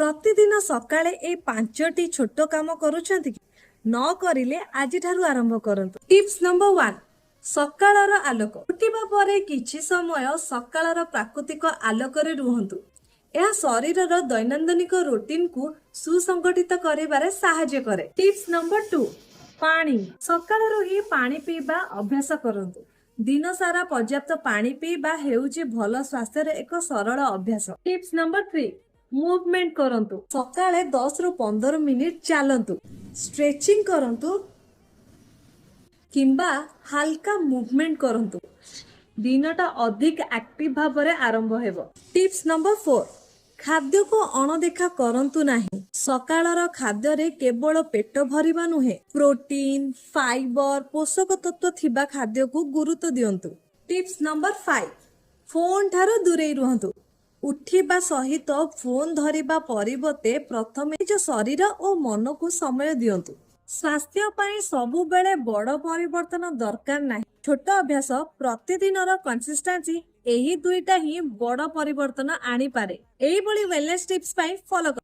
प्रतिदिन सकाळे ए 5टी छोट काम करूछंती कि न करिले आज ठारू आरंभ करंतु। टिप्स नंबर 1 सकाळर आलोक उठिबा परे किछि समय सकाळर प्राकृतिक आलोकरे रुहंतु। यह शरीरर दैनंदिनिक रूटीन को सुसंगठित करिबारे सहाय्य करे। टिप्स नंबर 2 पानी सकाळर ही पानी पीबा अभ्यास करंतु। दिन सारा पर्याप्त पानी पीबा हेउची भल स्वास्थ्य रे एक सरल अभ्यास। टिप्स नंबर 3 मूवमेंट करंतु सकाळे 10 रु 15 मिनिट चलंतु, स्ट्रेचिंग करंतु किंबा हल्का मूवमेंट करंतु। दिनटा अधिक एक्टिव भाबरे आरंभ हेबो। टिप्स नंबर 4 खाद्य को अणदेखा करंतु नाही। सकाळर खाद्य रे केवल पेट भरिबा नुहे, प्रोटीन फाइबर पोषक तत्व थिबा खाद्य को गुरुत्व दियंतु। टिप्स नंबर 5 फोन ठारो दूरे रुहंतु। उठिबा सहित फोन धरिबा परिवर्ते प्रथमे निज शरीर और मन को समय दियंतु। स्वास्थ्य पाई सबु बेले बड़ परिवर्तन दरकार नाही। छोट अभ्यास प्रतिदिनर कंसिस्टेंसी एही दुईटा ही बड़ परिवर्तन आनी पारे। एही बड़ी वेलनेस टिप्स पाई फॉलो